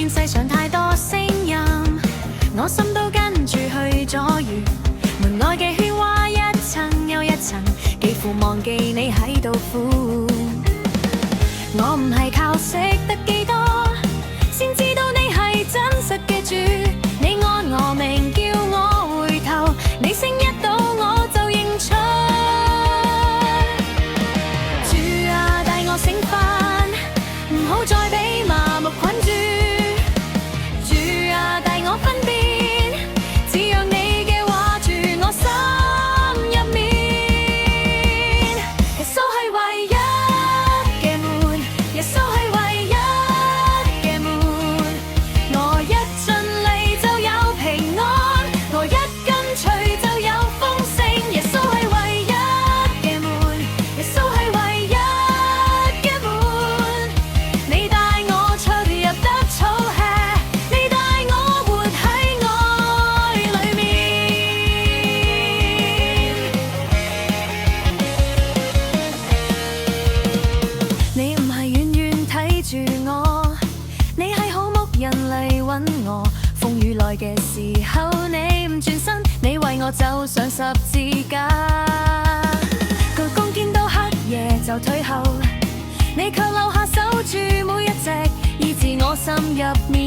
見世上太多聲音，我心都跟住去左右，門外嘅喧嘩一層又一層，幾乎忘記你喺度呼。我唔係靠識得幾多，先知道你係真實嘅主。你按我名叫我回頭，你聲一到我就認出。主啊，帶我醒返，唔好再俾麻木困住。主啊，帶我分辨，只讓你嘅話住我心入面。耶穌係唯一嘅門，耶穌係唯一嘅門。我一進嚟就有平安，我一跟隨就有豐盛。耶穌係唯一嘅門，耶穌係唯一嘅門。你帶我出入得草吃，你帶我活喺愛裏面。你唔係遠遠睇住我，你係好牧人嚟揾我。風雨來嘅時候，你唔轉身，你為我走上十字架。巨光見到黑夜就退後，你卻留下守住每一隻，醫治我心入面